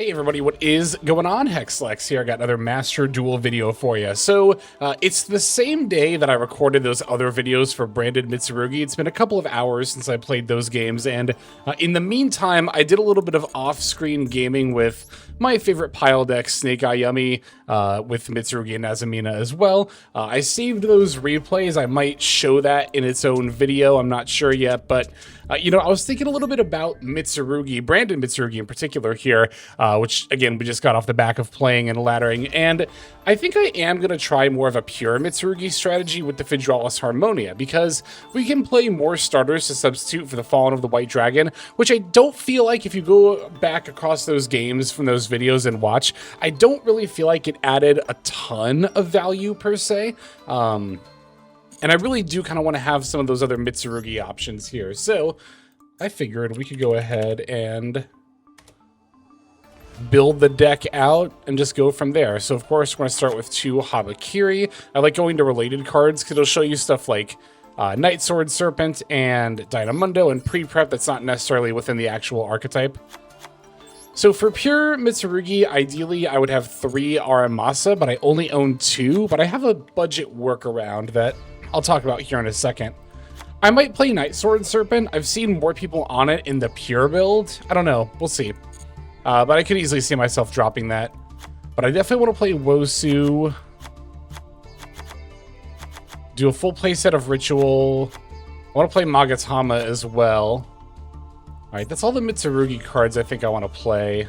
Hey everybody, what is going on? Hexlex here. I got another Master Duel video for you. So, it's the same day that I recorded those other videos for Branded Mitsurugi. It's been a couple of hours since I played those games, and in the meantime, I did a little bit of off-screen gaming with my favorite pile deck, Snake Eye Yummy, with Mitsurugi and Azumina as well. I saved those replays. I might show that in its own video. I'm not sure yet, but you know, I was thinking a little bit about Mitsurugi, Branded Mitsurugi in particular here, which, again, we just got off the back of playing and laddering, and I think I am going to try more of a pure Mitsurugi strategy with the Fidralis Harmonia, because we can play more starters to substitute for the Fallen of the White Dragon, which I don't feel like, if you go back across those games from those videos and watch, I don't really feel like it added a ton of value, per se. And I really do kind of want to have some of those other Mitsurugi options here. So I figured we could go ahead and build the deck out and just go from there. So of course, we're going to start with 2 Habakiri. I like going to related cards because it'll show you stuff like Night Sword Serpent and Dynamundo and pre-prep that's not necessarily within the actual archetype. So for pure Mitsurugi, ideally I would have 3 Aramasa, but I only own 2. But I have a budget workaround that I'll talk about here in a second. I might play Night Sword Serpent. I've seen more people on it in the pure build. I don't know. We'll see. But I could easily see myself dropping that. But I definitely want to play Wosu. Do a full playset of Ritual. I want to play Magatama as well. Alright, that's all the Mitsurugi cards I think I want to play.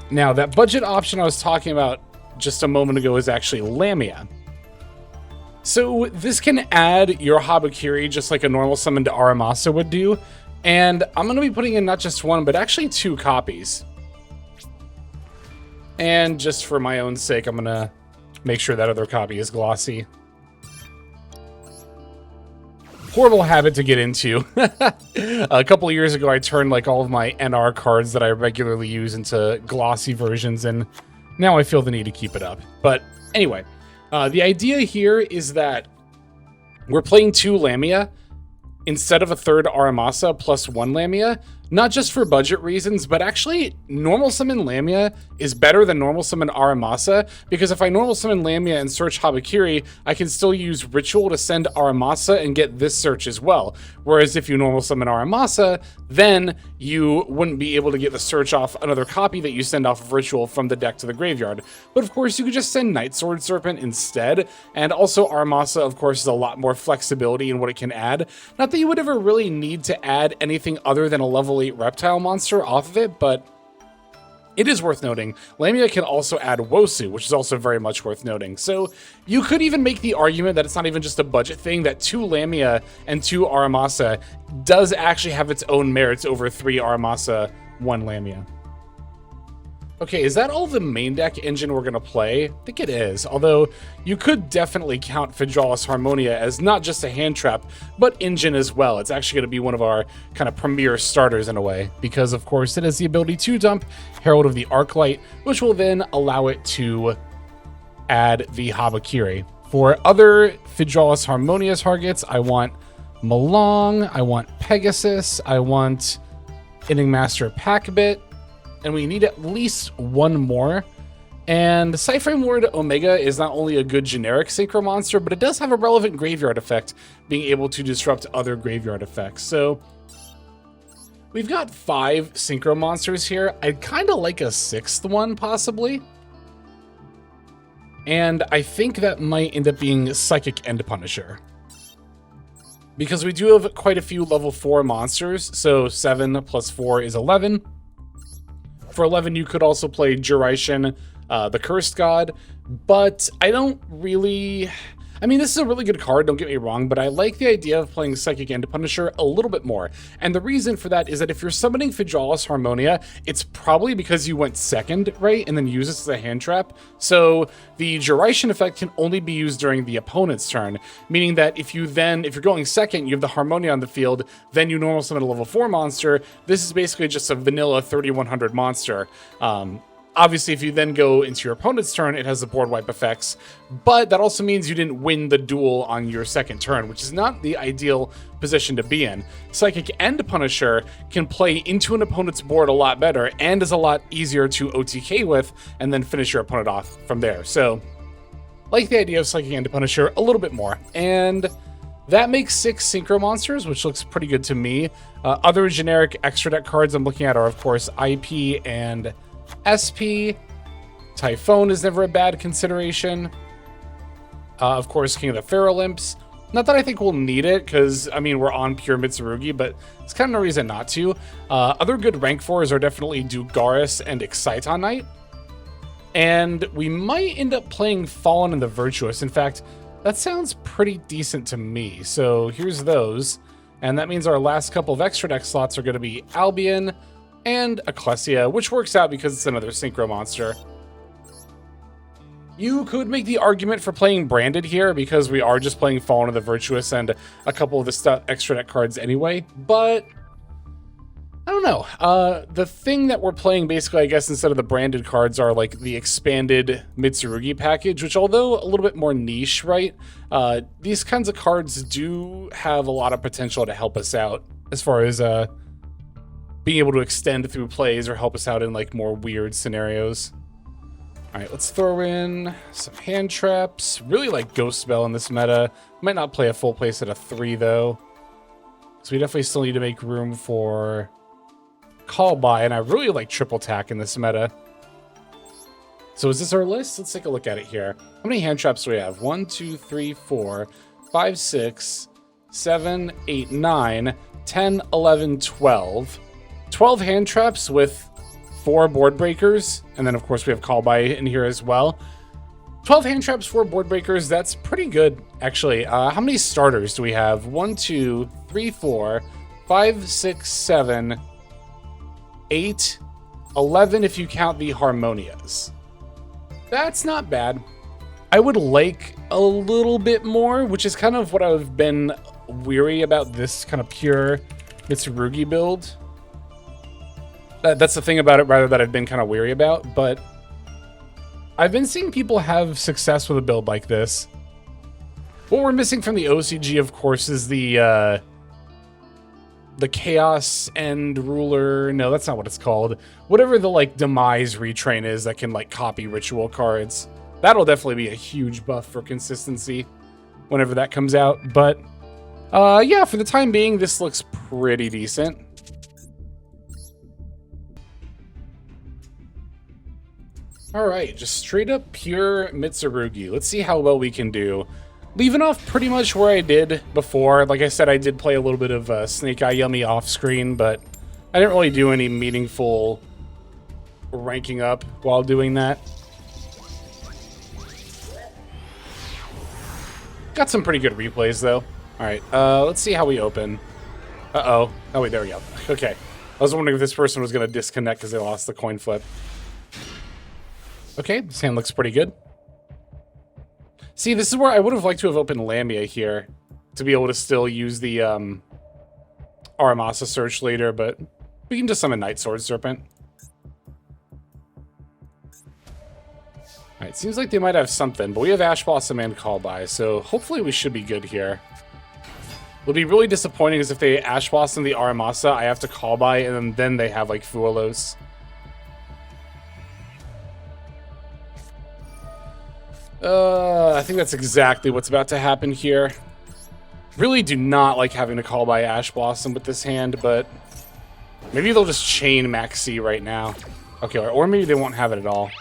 Now, that budget option I was talking about just a moment ago is actually Lamia. So this can add your Habakiri just like a normal summon to Aramasa would do. And I'm going to be putting in not just 1, but actually 2 copies. And just for my own sake, I'm going to make sure that other copy is glossy. Horrible habit to get into. A couple of years ago, I turned like all of my NR cards that I regularly use into glossy versions, and now I feel the need to keep it up. But anyway, the idea here is that we're playing 2 Lamia instead of a 3rd Aramasa plus 1 Lamia, not just for budget reasons, but actually normal summon Lamia is better than normal summon Aramasa, because if I normal summon Lamia and search Habakiri, I can still use Ritual to send Aramasa and get this search as well. Whereas if you normal summon Aramasa, then you wouldn't be able to get the search off another copy that you send off of Ritual from the deck to the graveyard. But of course, you could just send Night Sword Serpent instead, and also Aramasa, of course, is a lot more flexibility in what it can add. Not that you would ever really need to add anything other than a level 8 reptile monster off of it, but it is worth noting. Lamia can also add Wosu, which is also very much worth noting. So you could even make the argument that it's not even just a budget thing, that 2 Lamia and 2 Aramasa does actually have its own merits over 3 Aramasa, 1 Lamia. Okay, is that all the main deck engine we're going to play? I think it is, although you could definitely count Fidralis Harmonia as not just a hand trap, but engine as well. It's actually going to be one of our kind of premier starters in a way, because of course it has the ability to dump Herald of the Arclight, which will then allow it to add the Habakiri. For other Fidralis Harmonia targets, I want Malong, I want Pegasus, I want Enigmaster Packbit, and we need at least 1 more. And Cyframe Lord Omega is not only a good generic synchro monster, but it does have a relevant graveyard effect, being able to disrupt other graveyard effects. So we've got 5 synchro monsters here. I'd kind of like a 6th one, possibly. And I think that might end up being Psychic End Punisher, because we do have quite a few level 4 monsters. So 7 plus 4 is 11. For 11, you could also play Juraishin, the Cursed God, but I don't really... I mean, this is a really good card, don't get me wrong, but I like the idea of playing Psychic End Punisher a little bit more. And the reason for that is that if you're summoning Fidralis Harmonia, it's probably because you went 2nd, right? And then use this as a hand trap. So the Juraishin effect can only be used during the opponent's turn, meaning that if you're going 2nd, you have the Harmonia on the field, then you normal summon a level 4 monster. This is basically just a vanilla 3100 monster. Obviously, if you then go into your opponent's turn, it has the board wipe effects, but that also means you didn't win the duel on your second turn, which is not the ideal position to be in. Psychic and Punisher can play into an opponent's board a lot better and is a lot easier to OTK with and then finish your opponent off from there. So, like the idea of Psychic and Punisher a little bit more. And that makes 6 Synchro Monsters, which looks pretty good to me. Other generic extra deck cards I'm looking at are, of course, IP and SP. Typhon is never a bad consideration. Of course, King of the Pharaoh-Lymps. Not that I think we'll need it, because, I mean, we're on pure Mitsurugi, but it's kind of no reason not to. Other good rank 4s are definitely Dugaris and Exciton Knight. And we might end up playing Fallen and the Virtuous. In fact, that sounds pretty decent to me. So here's those. And that means our last couple of extra deck slots are going to be Albion and Ecclesia, which works out because it's another Synchro Monster. You could make the argument for playing Branded here because we are just playing Fallen of the Virtuous and a couple of the extra deck cards anyway, but I don't know. The thing that we're playing basically, I guess, instead of the Branded cards are like the expanded Mitsurugi package, which although a little bit more niche, right? These kinds of cards do have a lot of potential to help us out as far as being able to extend through plays or help us out in like more weird scenarios. All right, let's throw in some hand traps. Really like Ghost Spell in this meta. Might not play a full play set of 3 though. So we definitely still need to make room for Call By, and I really like Triple Tack in this meta. So is this our list? Let's take a look at it here. How many hand traps do we have? 1, 2, 3, 4, 5, 6, 7, 8, 9, 10, 11, 12. 12 hand traps with 4 board breakers, and then of course we have Call By in here as well. 12 hand traps, 4 board breakers, that's pretty good actually. How many starters do we have? 1, 2, 3, 4, 5, 6, 7, 8, 11 if you count the Harmonias. That's not bad. I would like a little bit more, which is kind of what I've been weary about this kind of pure Mitsurugi build. That's the thing about it, rather, that I've been kind of weary about, but I've been seeing people have success with a build like this. What we're missing from the OCG, of course, is the Chaos End Ruler. No, that's not what it's called. Whatever the, like, Demise retrain is that can, like, copy ritual cards. That'll definitely be a huge buff for consistency whenever that comes out. But, yeah, for the time being, this looks pretty decent. Alright, just straight up pure Mitsurugi. Let's see how well we can do. Leaving off pretty much where I did before. Like I said, I did play a little bit of Snake Eye Yummy off screen, but I didn't really do any meaningful ranking up while doing that. Got some pretty good replays though. Alright, let's see how we open. Uh-oh. Oh wait, there we go. Okay. I was wondering if this person was going to disconnect because they lost the coin flip. Okay, this hand looks pretty good. See, this is where I would have liked to have opened Lamia here to be able to still use the Aramasa search later, but we can just summon Night Sword Serpent. Alright, seems like they might have something, but we have Ash Blossom and Call By, so hopefully we should be good here. What'll be really disappointing is if they Ash Blossom the Aramasa, I have to Call By, and then they have, like, Fuelos. I think that's exactly what's about to happen here. Really do not like having to Call By Ash Blossom with this hand, but maybe they'll just chain Maxi right now. Okay, or maybe they won't have it at all.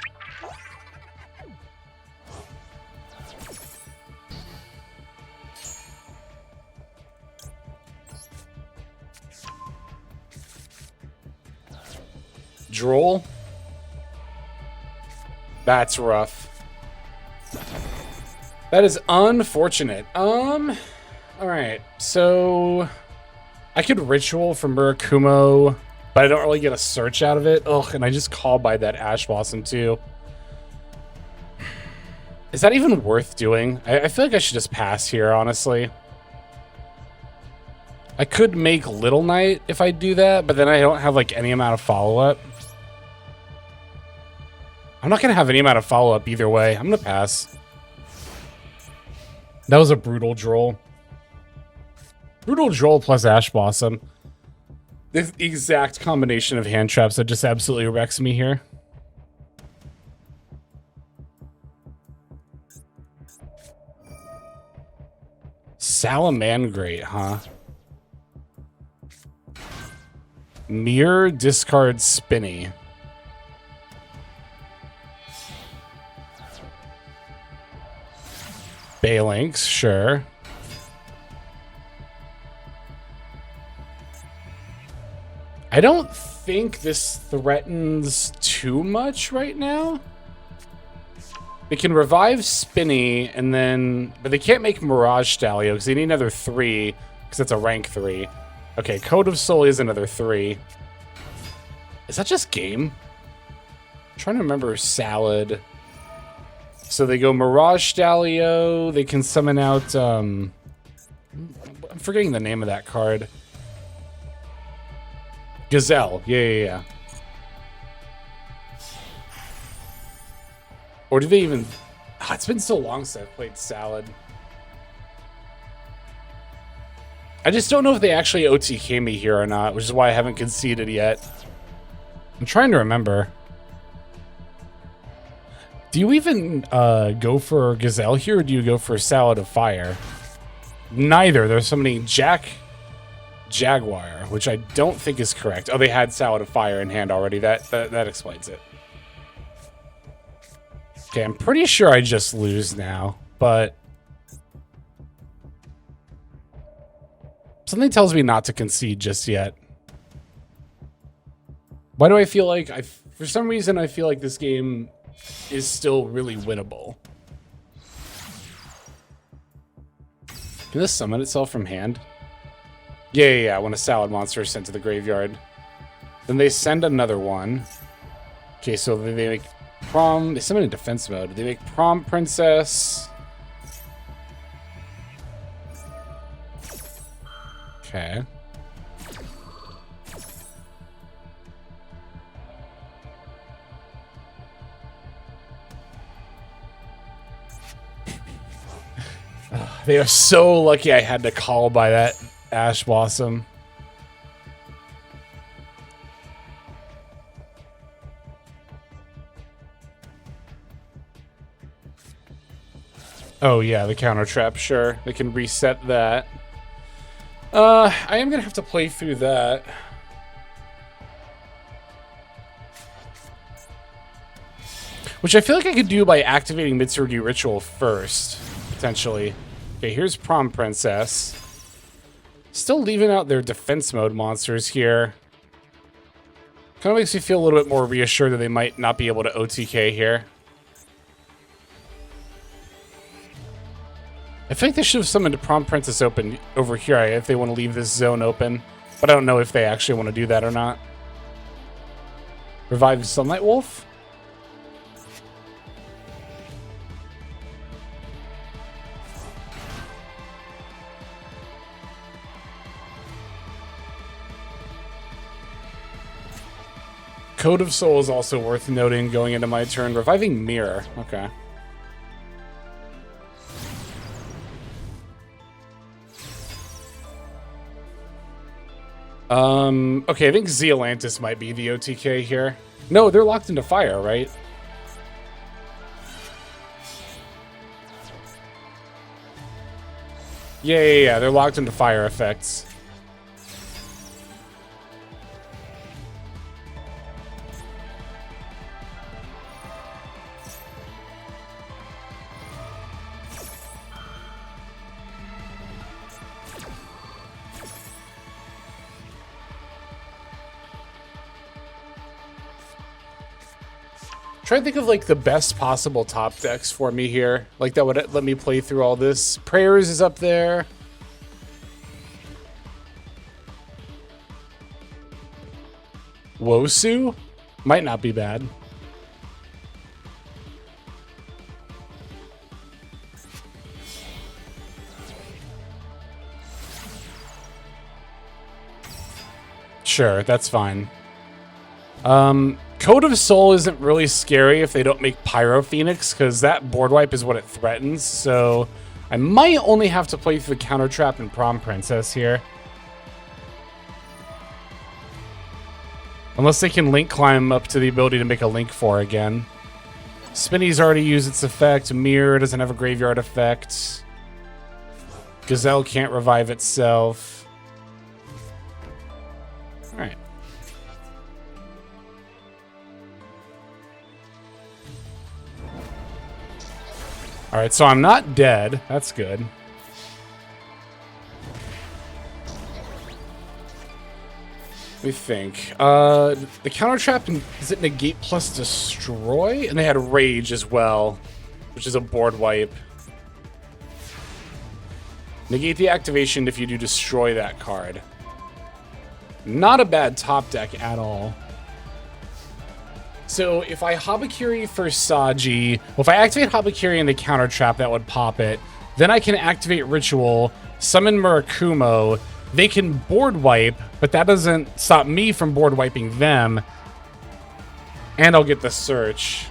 Droll? That's rough. That is unfortunate. Alright, so I could Ritual for Murakumo, but I don't really get a search out of it. Ugh, and I just Call By that Ash Blossom too. Is that even worth doing? I feel like I should just pass here, honestly. I could make Little Knight if I do that, but then I don't have like any amount of follow-up. I'm not going to have any amount of follow-up either way. I'm going to pass. That was a brutal droll. Brutal droll plus Ash Blossom. The exact combination of hand traps that just absolutely wrecks me here. Salamangrate, huh? Mirror, discard, Spinny. Balinks, sure. I don't think this threatens too much right now. They can revive Spinny, and then... But they can't make Mirage Stallion, because they need another 3, because that's a rank 3. Okay, Code of Soul is another 3. Is that just game? I'm trying to remember Salad. So they go Mirage Stallion. They can summon out... I'm forgetting the name of that card. Gazelle. Yeah. Or do they even... Oh, it's been so long since I've played Salad. I just don't know if they actually OTK me here or not, which is why I haven't conceded yet. I'm trying to remember. Do you even go for Gazelle here, or do you go for Salad of Fire? Neither. There's summoning Jaguar, which I don't think is correct. Oh, they had Salad of Fire in hand already. That explains it. Okay, I'm pretty sure I just lose now, but something tells me not to concede just yet. Why do I feel like for some reason I feel like this game is still really winnable? Can this summon itself from hand? Yeah, when a Salad monster is sent to the graveyard. Then they send another one. Okay, so they make Prom... They summon in defense mode. They make Prom Princess. Okay. They are so lucky I had to call by that Ash Blossom. Oh yeah, the counter trap, sure. They can reset that. I am gonna have to play through that. Which I feel like I could do by activating Mitsurugi Ritual first, potentially. Okay, here's Prom Princess. Still leaving out their defense mode monsters here. Kind of makes me feel a little bit more reassured that they might not be able to OTK here. I think they should have summoned a Prom Princess open over here if they want to leave this zone open. But I don't know if they actually want to do that or not. Revive Sunlight Wolf? Code of Soul is also worth noting going into my turn. Reviving Mirror. Okay. Okay, I think Zealantis might be the OTK here. No, they're locked into fire, right? Yeah, they're locked into fire effects. Try to think of like the best possible top decks for me here. Like that would let me play through all this. Prayers is up there. Wosu might not be bad. Sure, that's fine. Code of Soul isn't really scary if they don't make Pyro Phoenix, because that board wipe is what it threatens, so I might only have to play through the Counter Trap and Prom Princess here. Unless they can Link climb up to the ability to make a Link 4 again. Spinny's already used its effect. Mirror doesn't have a graveyard effect. Gazelle can't revive itself. Alright. Alright, so I'm not dead. That's good. Let me think. The counter trap, is it negate plus destroy? And they had rage as well, which is a board wipe. Negate the activation if you do destroy that card. Not a bad top deck at all. So if I Habakiri for Saji, well, if I activate Habakiri in the counter trap, that would pop it. Then I can activate Ritual, summon Murakumo. They can board wipe, but that doesn't stop me from board wiping them. And I'll get the search.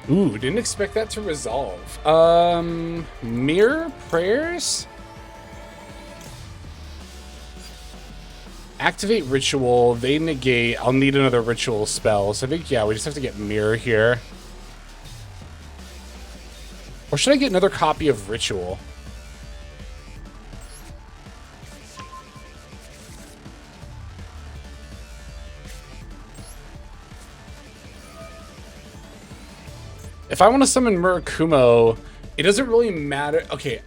Ooh, didn't expect that to resolve. Mirror Prayers? Activate Ritual, they negate. I'll need another Ritual spell. So I think, yeah, we just have to get Mirror here. Or should I get another copy of Ritual? If I want to summon Murakumo, it doesn't really matter. Okay.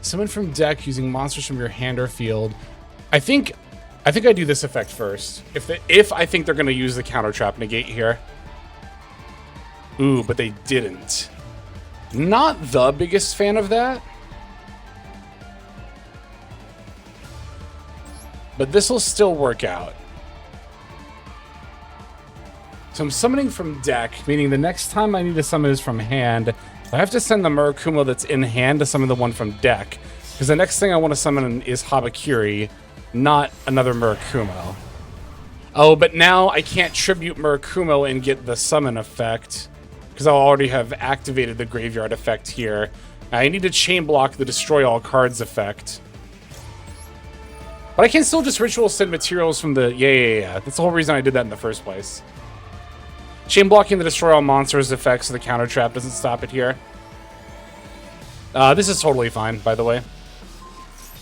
Summon from deck using monsters from your hand or field. I think I do this effect first. If I think they're going to use the counter trap negate here. Ooh, but they didn't. Not the biggest fan of that. But this will still work out. So I'm summoning from deck, meaning the next time I need to summon is from hand. I have to send the Murakumo that's in hand to summon the one from deck. Because the next thing I want to summon is Habakiri, not another Murakumo. Oh, but now I can't tribute Murakumo and get the summon effect. Because I'll already have activated the graveyard effect here. I need to chain block the destroy all cards effect. But I can still just ritual send materials from the... Yeah. That's the whole reason I did that in the first place. Chain blocking the destroy all monsters effect so the counter trap doesn't stop it here. This is totally fine, by the way.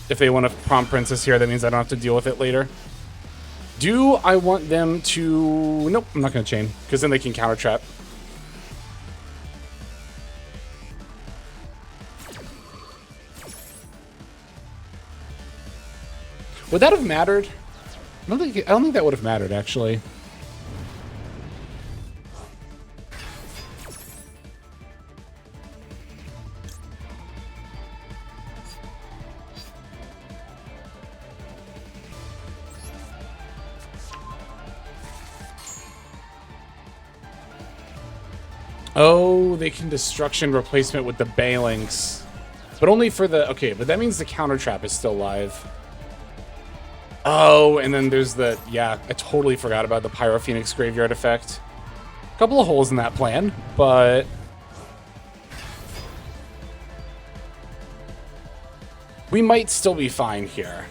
If they want to Prom Princess here, that means I don't have to deal with it later. Do I want them to... Nope, I'm not going to chain, because then they can counter trap. Would that have mattered? I don't think that would have mattered, actually. Oh, they can destruction replacement with the Balinks. But only for the... Okay, but that means the counter trap is still live. Oh, and then there's the... Yeah, I totally forgot about the Pyro Phoenix graveyard effect. A couple of holes in that plan, but... we might still be fine here.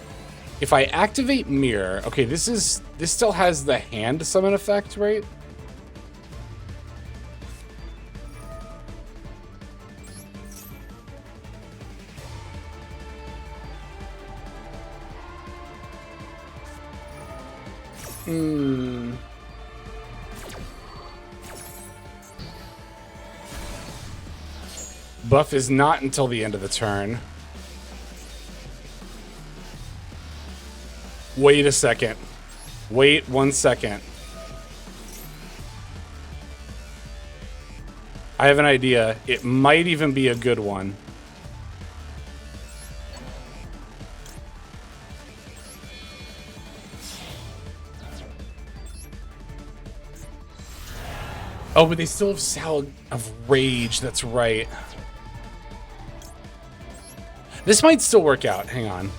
If I activate Mirror... Okay, this still has the hand summon effect, right? Buff is not until the end of the turn. Wait a second. Wait 1 second. I have an idea. It might even be a good one. Oh, but they still have Salad of Rage. That's right. This might still work out. Hang on.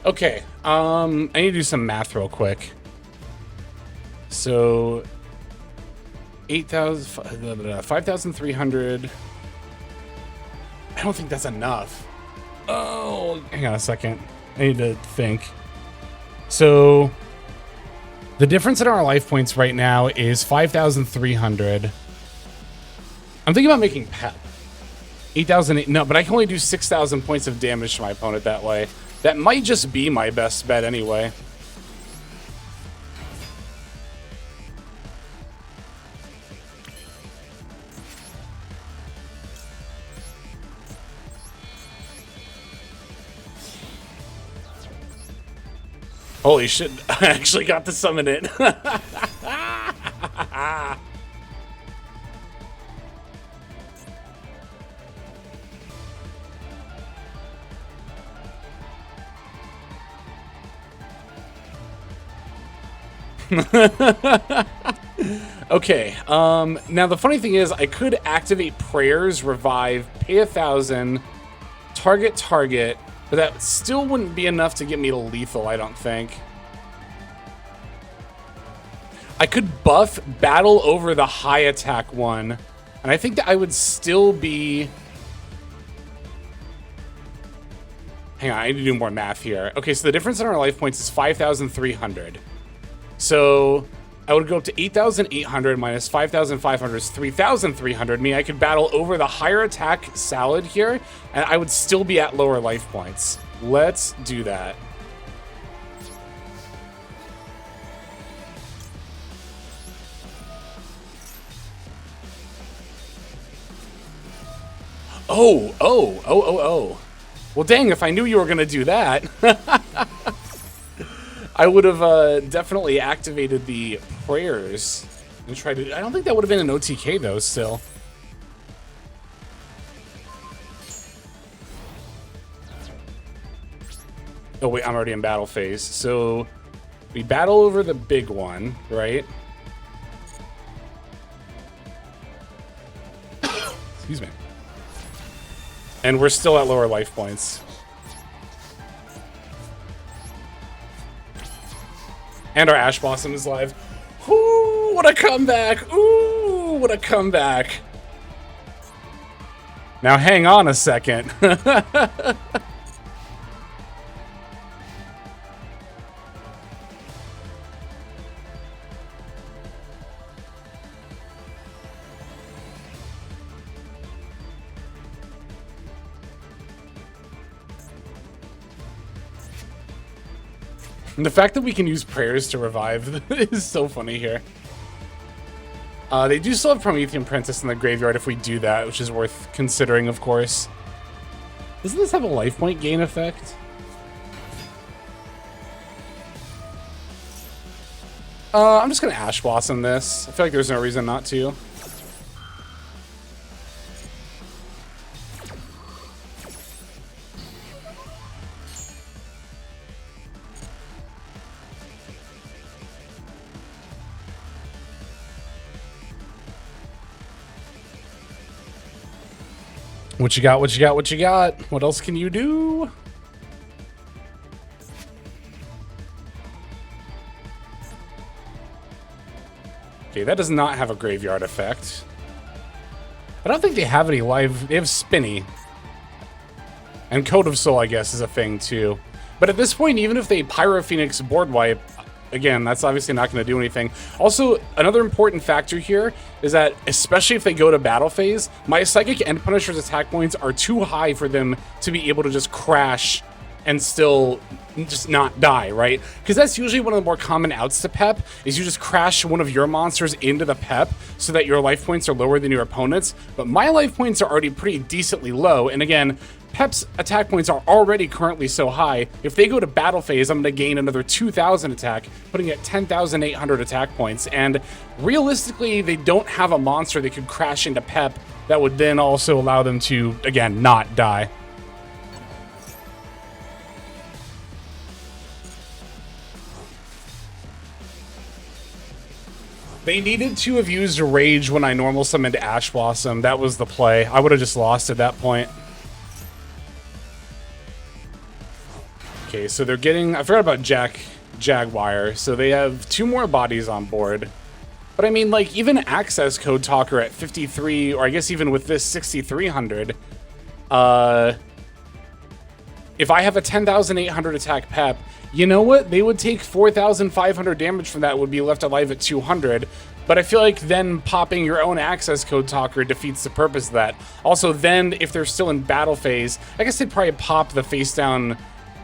Okay, I need to do some math real quick. So, 5,300. I don't think that's enough. Oh, hang on a second. I need to think. So, the difference in our life points right now is 5,300. I'm thinking about making Pep. 8,000. No, but I can only do 6,000 points of damage to my opponent that way. That might just be my best bet anyway. Holy shit, I actually got to summon it. Okay, now the funny thing is I could activate prayers, revive, pay 1,000, target, but that still wouldn't be enough to get me to lethal, I don't think. I could buff battle over the high attack one, and I think that I would still be... Hang on, I need to do more math here. Okay, so the difference in our life points is 5,300. So I would go up to 8,800 minus 5,500 is 3,300. Meaning I could battle over the higher attack Salad here, and I would still be at lower life points. Let's do that. Oh. Well, dang, if I knew you were going to do that. I would have definitely activated the prayers and tried to... I don't think that would have been an OTK, though, still. Oh, wait, I'm already in battle phase. So, we battle over the big one, right? Excuse me. And we're still at lower life points. And our Ash Blossom is live. Ooh, what a comeback! Ooh, what a comeback! Now hang on a second. And the fact that we can use prayers to revive is so funny here. They do still have Promethean Princess in the graveyard if we do that, which is worth considering, of course. Doesn't this have a life point gain effect? I'm just gonna Ash Blossom this. I feel like there's no reason not to. What you got, what you got, what you got? What else can you do? Okay, that does not have a graveyard effect. I don't think they have any live... They have Spinny. And Code of Soul, I guess, is a thing, too. But at this point, even if they Pyro Phoenix board wipe, again, that's obviously not going to do anything. Also, another important factor here is that, especially if they go to battle phase, my Psychic and Punisher's attack points are too high for them to be able to just crash and still just not die, right? Because that's usually one of the more common outs to Pep, is you just crash one of your monsters into the Pep so that your life points are lower than your opponent's. But my life points are already pretty decently low, and again, Pep's attack points are already currently so high. If they go to battle phase, I'm going to gain another 2,000 attack, putting it at 10,800 attack points. And realistically, they don't have a monster that could crash into Pep that would then also allow them to, again, not die. They needed to have used Rage when I normal summoned Ash Blossom. That was the play. I would have just lost at that point. Okay, so they're getting... I forgot about Jaguar. So they have 2 more bodies on board. But I mean, like, even Access Code Talker at 53, or I guess even with this 6,300, if I have a 10,800 attack Pep, you know what? They would take 4,500 damage from that, would be left alive at 200. But I feel like then popping your own Access Code Talker defeats the purpose of that. Also, then, if they're still in battle phase, I guess they'd probably pop the face down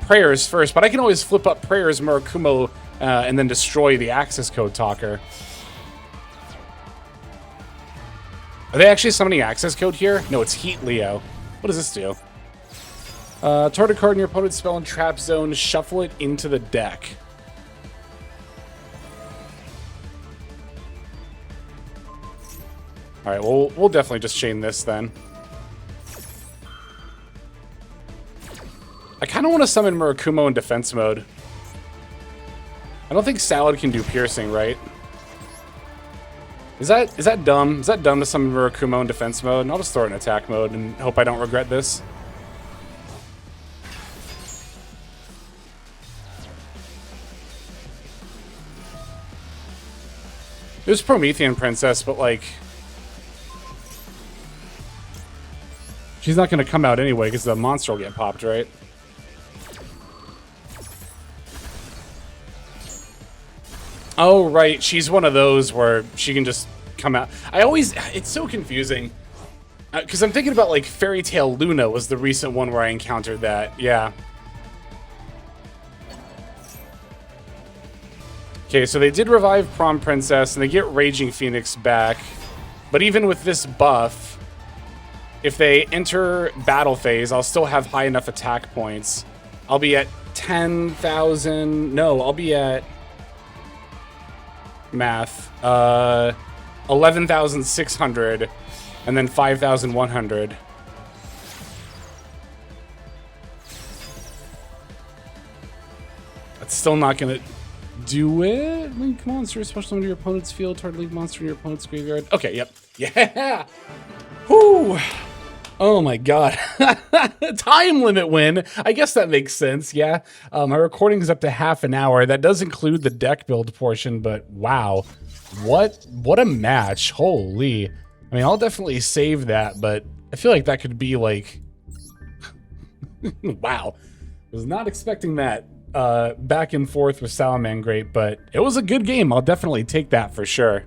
Prayers first, but I can always flip up Prayers, Murakumo, and then destroy the Access Code Talker. Are they actually summoning Access Code here? No, it's Heat Leo. What does this do? Target card in your opponent's spell and trap zone, shuffle it into the deck. Alright, well, we'll definitely just chain this then. I kind of want to summon Murakumo in defense mode. I don't think Salad can do piercing, right? Is that dumb? Is that dumb to summon Murakumo in defense mode? And I'll just throw it in attack mode and hope I don't regret this. There's Promethean Princess, but like... she's not going to come out anyway because the monster will get popped, right? Oh, right. She's one of those where she can just come out. It's so confusing. Because I'm thinking about, like, Fairy Tail Luna was the recent one where I encountered that. Yeah. Okay, so they did revive Prom Princess, and they get Raging Phoenix back. But even with this buff, if they enter battle phase, I'll still have high enough attack points. I'll be at 10,000... No, I'll be at... math. 11,600, and then 5,100. That's still not gonna do it. Link monster, special summon to your opponent's field, target link monster in your opponent's graveyard. Okay, yep. Yeah! Whoo! Oh my god. Time limit win. I guess that makes sense, yeah. My recording is up to half an hour. That does include the deck build portion, but wow. What a match. Holy. I mean, I'll definitely save that, but I feel like that could be like... wow. Was not expecting that. Back and forth with Salamangreat, but it was a good game. I'll definitely take that for sure.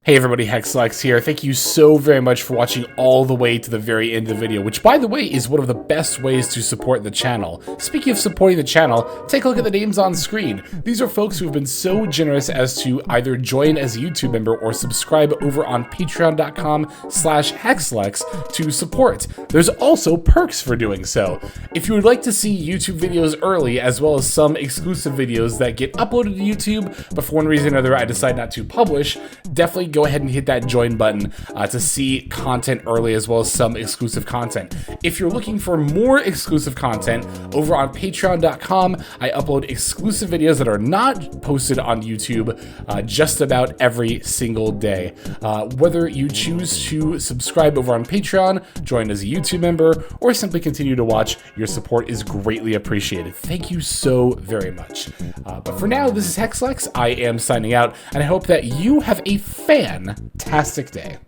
Hey everybody, Hexlex here. Thank you so very much for watching all the way to the very end of the video, which by the way is one of the best ways to support the channel. Speaking of supporting the channel, take a look at the names on screen. These are folks who have been so generous as to either join as a YouTube member or subscribe over on patreon.com/Hexlex to support. There's also perks for doing so. If you would like to see YouTube videos early, as well as some exclusive videos that get uploaded to YouTube, but for one reason or another I decide not to publish, definitely go ahead and hit that join button to see content early, as well as some exclusive content. If you're looking for more exclusive content, over on patreon.com, I upload exclusive videos that are not posted on YouTube just about every single day. Whether you choose to subscribe over on Patreon, join as a YouTube member, or simply continue to watch, your support is greatly appreciated. Thank you so very much. But for now, this is Hexlex. I am signing out, and I hope that you have a fantastic day.